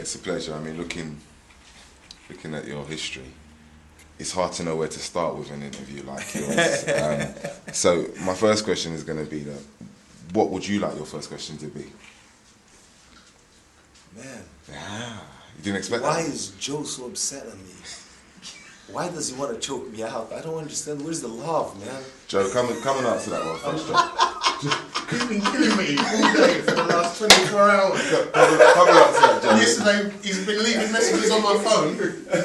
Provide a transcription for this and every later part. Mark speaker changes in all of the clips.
Speaker 1: it's a pleasure. I mean, looking at your history, it's hard to know where to start with an interview like yours. So my first question is going to be that, what would you like your first question to be?
Speaker 2: Man.
Speaker 1: Yeah, you didn't expect
Speaker 2: Why
Speaker 1: that?
Speaker 2: is Joe so upset at me? Why does he want to choke me out? I don't understand. Where's the love, man?
Speaker 1: Joe, come and answer that one first, Joe.
Speaker 3: He's been killing me all day for the last 24 hours.
Speaker 1: Come and answer that, Joe.
Speaker 3: Yesterday, he's been leaving messages on my phone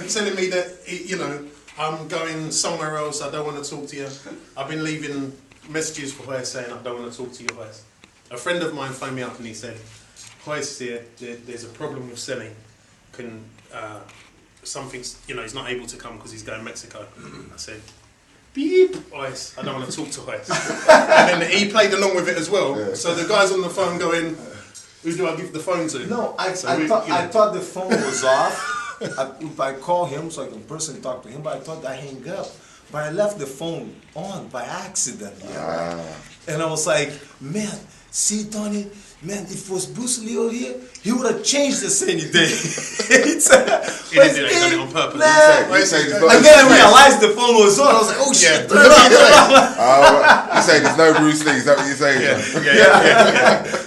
Speaker 3: telling me that, I'm going somewhere else, I don't want to talk to you. I've been leaving messages for Royce saying I don't want to talk to you, Royce. A friend of mine phoned me up and he said, Royce, there's a problem with Seni. Something's, he's not able to come because he's going to Mexico. I said, beep, Royce, I don't want to talk to Royce. And then he played along with it as well. Yeah. So the guy's on the phone going, who do I give the phone to?
Speaker 2: No, I thought the phone was off. I call him so I can personally talk to him, but I thought I hang up. But I left the phone on by accident. Yeah. And I was like, man, see, Tony, man, if it was Bruce Lee over here, he would have changed the Seni day. He didn't do that, he done it on purpose. And then I realized the phone was on. I was like, oh shit, turn it on.
Speaker 1: You saying there's no Bruce Lee, is that what you're saying?
Speaker 3: Yeah.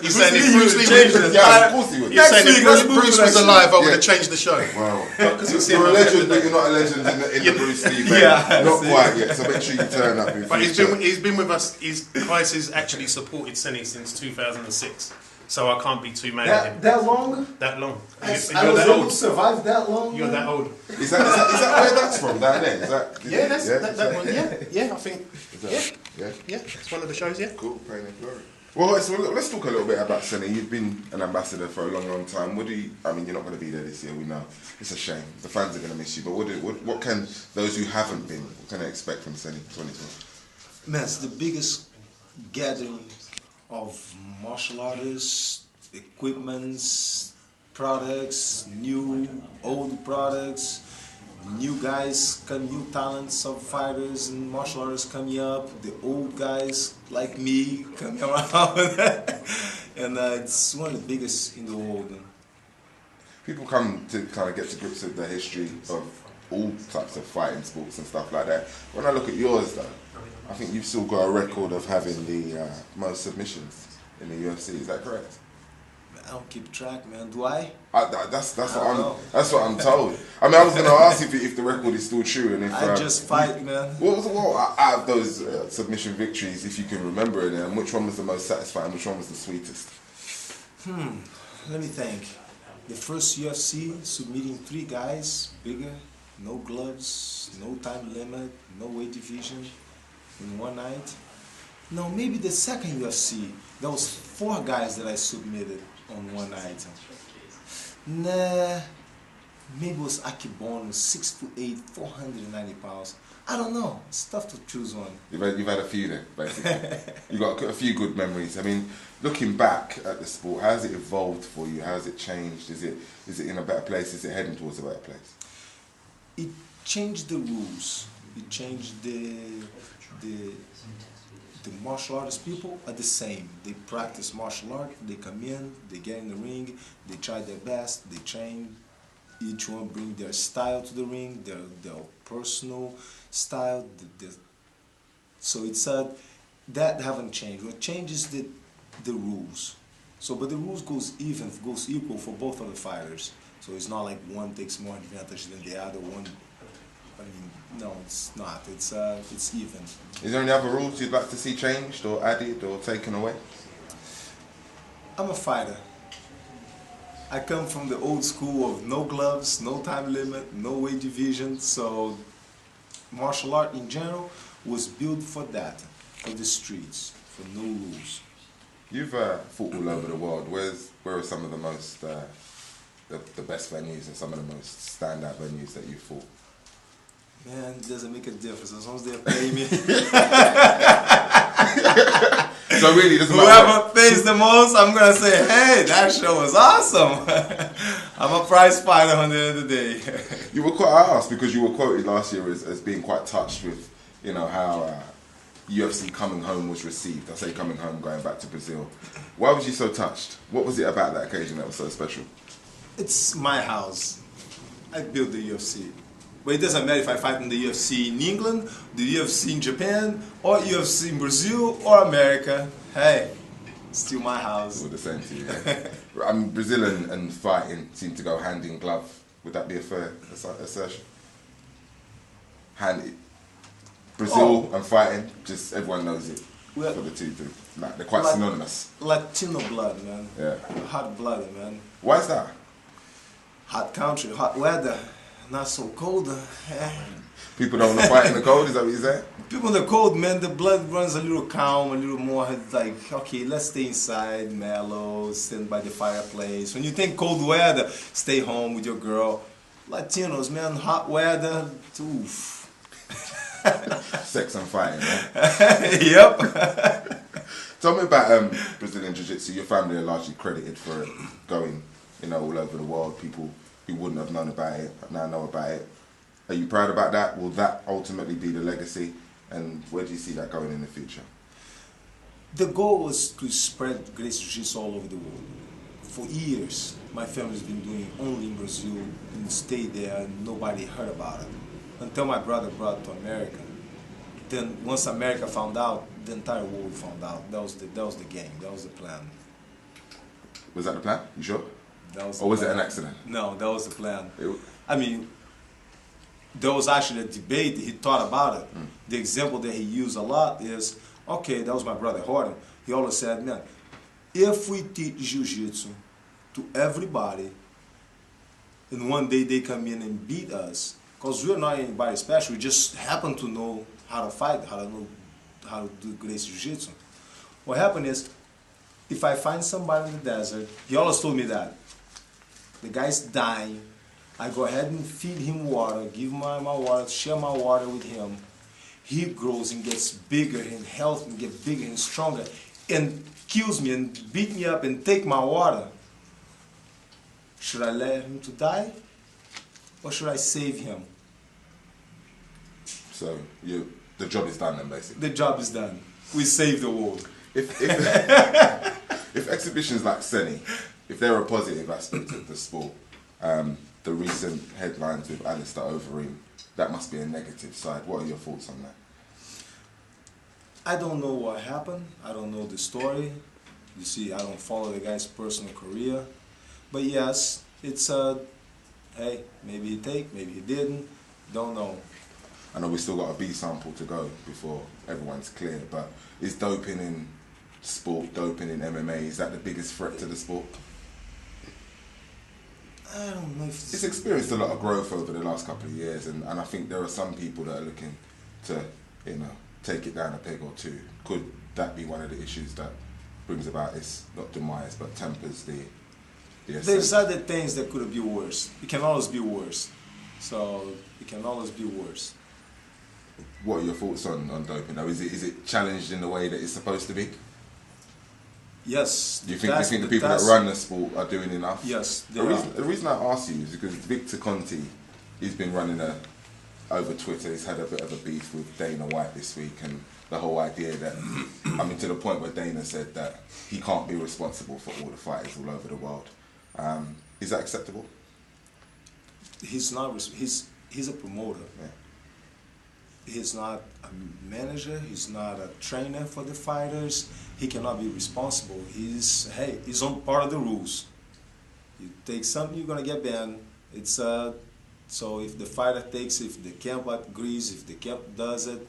Speaker 3: You saying if Bruce Lee was
Speaker 1: of course he would.
Speaker 3: You're saying if Bruce was alive, I would have changed the show.
Speaker 1: Wow. You're a legend, but you're not a legend in the Bruce Lee band. Yeah, not quite yet, so make sure you turn up.
Speaker 3: But he's been with us, Royce has actually supported Seni since 2006. So I can't be too mad at him.
Speaker 2: That long?
Speaker 3: That long.
Speaker 2: I was able to survive that long?
Speaker 3: You're that old.
Speaker 1: Is that where that's from, down there?
Speaker 3: That one, yeah, I think. Yeah, it's one of the shows, yeah.
Speaker 1: Cool, Pain and Glory. Well, so let's talk a little bit about Seni. You've been an ambassador for a long, long time. You're not going to be there this year, we know. It's a shame. The fans are going to miss you. But what can those who haven't been, what can they expect from Seni 2020?
Speaker 2: Man, it's the biggest gathering of martial artists, equipments, products, new, old products, new guys, new talents of fighters and martial artists coming up, the old guys like me coming around, and it's one of the biggest in the world.
Speaker 1: People come to kind of get to grips with the history of all types of fighting sports and stuff like that. When I look at yours though, I think you've still got a record of having the most submissions in the UFC. Is that correct?
Speaker 2: I don't keep track, man. Do I?
Speaker 1: That's what I'm told. I mean, I was going to ask if the record is still true, and if
Speaker 2: I just fight, man.
Speaker 1: What out of those submission victories, if you can remember it, and which one was the most satisfying? Which one was the sweetest?
Speaker 2: Let me think. The first UFC, submitting 3 guys, bigger, no gloves, no time limit, no weight division. In one night. No, maybe the second UFC. There was 4 guys that I submitted on one night. Nah, maybe it was Akibon, 6'8", 490 pounds. I don't know. It's tough to choose one.
Speaker 1: You've had a few then, basically. You've got a few good memories. I mean, looking back at the sport, how has it evolved for you? How has it changed? Is it in a better place? Is it heading towards a better place?
Speaker 2: It changed the rules. It changed the martial arts people are the same. They practice martial art, they come in, they get in the ring, they try their best, they train. Each one bring their style to the ring, their personal style. So it's that haven't changed. What changes the rules. So, but the rules goes equal for both of the fighters. So it's not like one takes more advantage than the other one. I mean, no, it's not. It's even.
Speaker 1: Is there any other rules you'd like to see changed or added or taken away?
Speaker 2: I'm a fighter. I come from the old school of no gloves, no time limit, no weight division. So martial art in general was built for that, for the streets, for no rules.
Speaker 1: You've fought all over the world. Where are some of the most, the best venues and some of the most standout venues that you've fought?
Speaker 2: Man, it doesn't make a difference as long as they pay me.
Speaker 1: So really, it doesn't
Speaker 2: matter.
Speaker 1: Whoever
Speaker 2: pays the most, I'm gonna say, hey, that show was awesome. I'm a prize fighter at the end of the day.
Speaker 1: You were quite asked because you were quoted last year as being quite touched with, how UFC coming home was received. I say coming home, going back to Brazil. Why was you so touched? What was it about that occasion that was so special?
Speaker 2: It's my house. I built the UFC. But it doesn't matter if I fight in the UFC in England, the UFC in Japan, or UFC in Brazil, or America. Hey, it's still my house.
Speaker 1: All the same to you, yeah. Brazil and fighting seem to go hand in glove. Would that be a fair assertion? Brazil and fighting, just everyone knows it.
Speaker 2: Well,
Speaker 1: for the two, like, they're quite synonymous.
Speaker 2: Latino blood, man.
Speaker 1: Yeah.
Speaker 2: Hot blooded, man.
Speaker 1: Why is that?
Speaker 2: Hot country, hot weather, not so cold.
Speaker 1: People don't want to fight in the cold, is that what you say?
Speaker 2: People in the cold, man, the blood runs a little calm, a little more like, okay, let's stay inside, mellow, stand by the fireplace. When you think cold weather, stay home with your girl. Latinos, man, hot weather, oof.
Speaker 1: Sex and fighting, man.
Speaker 2: Yep.
Speaker 1: Tell me about Brazilian Jiu-Jitsu. Your family are largely credited for it going, all over the world. People who wouldn't have known about it now know about it. Are you proud about that? Will that ultimately be the legacy? And where do you see that going in the future?
Speaker 2: The goal was to spread Gracie Jiu-Jitsu all over the world. For years, my family's been doing only in Brazil and stayed there and nobody heard about it. Until my brother brought it to America. Then once America found out, the entire world found out. That was the game. That was the plan.
Speaker 1: Was that the plan? You sure?
Speaker 2: That was
Speaker 1: or was
Speaker 2: plan.
Speaker 1: It an accident?
Speaker 2: No, that was the plan. There was actually a debate. He thought about it. The example that he used a lot is, okay, that was my brother Horton. He always said, man, if we teach jiu-jitsu to everybody, and one day they come in and beat us, because we're not anybody special, we just happen to know how to fight, how to do Gracie Jiu-Jitsu. What happened is, if I find somebody in the desert, he always told me that, the guy's dying, I go ahead and feed him water, give him my water, share my water with him. He grows and gets bigger and healthy and gets bigger and stronger and kills me and beat me up and take my water. Should I let him to die or should I save him?
Speaker 1: So the job is done then, basically.
Speaker 2: The job is done. We save the world.
Speaker 1: If exhibitions like Seni, if they're a positive aspect of the sport, the recent headlines with Alistair Overeem, that must be a negative side. What are your thoughts on that?
Speaker 2: I don't know what happened. I don't know the story. You see, I don't follow the guy's personal career. But yes, it's hey, maybe he take, maybe he didn't. Don't know.
Speaker 1: I know we still got a B sample to go before everyone's clear, but is doping in sport, doping in MMA, is that the biggest threat to the sport?
Speaker 2: I don't know if
Speaker 1: it's experienced a lot of growth over the last couple of years, and I think there are some people that are looking to, take it down a peg or two. Could that be one of the issues that brings about its, not demise, but tempers the essence?
Speaker 2: There's other things that could be worse. It can always be worse. So, it can always be worse.
Speaker 1: What are your thoughts on doping though? Is it challenged in the way that it's supposed to be?
Speaker 2: Yes.
Speaker 1: Do you think the people that run the sport are doing enough?
Speaker 2: Yes,
Speaker 1: the reason I ask you is because Victor Conti, he's been running over Twitter, he's had a bit of a beef with Dana White this week, and the whole idea that, to the point where Dana said that he can't be responsible for all the fighters all over the world. Is that acceptable?
Speaker 2: He's not, he's a promoter.
Speaker 1: Yeah.
Speaker 2: He's not a manager, he's not a trainer for the fighters, he cannot be responsible. He's on part of the rules. You take something, you're gonna get banned. It's so if the fighter takes, if the camp agrees, if the camp does it,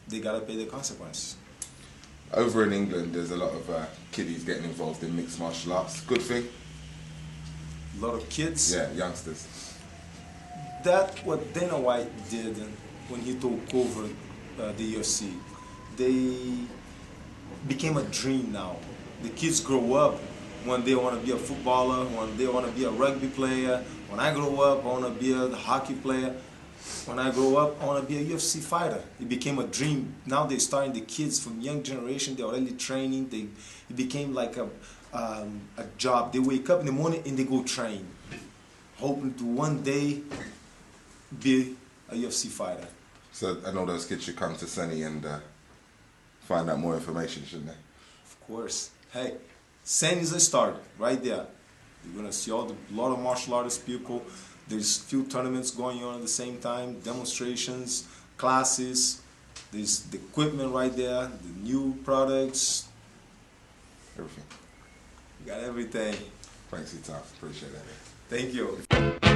Speaker 2: they gotta pay the consequences.
Speaker 1: Over in England, there's a lot of kiddies getting involved in mixed martial arts. Good thing?
Speaker 2: A lot of kids?
Speaker 1: Yeah, youngsters.
Speaker 2: That what Dana White did when he took over the UFC, they became a dream now. The kids grow up, one day want to be a footballer, one day want to be a rugby player. When I grow up, I want to be a hockey player. When I grow up, I want to be a UFC fighter. It became a dream. Now they're starting the kids from young generation, they're already training. It became like a job. They wake up in the morning and they go train, hoping to one day be a UFC fighter.
Speaker 1: So I know those kids should come to Seni and find out more information, shouldn't they?
Speaker 2: Of course. Hey, Seni is a start right there. You're gonna see a lot of martial artist people. There's few tournaments going on at the same time, demonstrations, classes. There's the equipment right there, the new products.
Speaker 1: Everything.
Speaker 2: You got everything.
Speaker 1: Thanks for your time. Appreciate that.
Speaker 2: Thank you.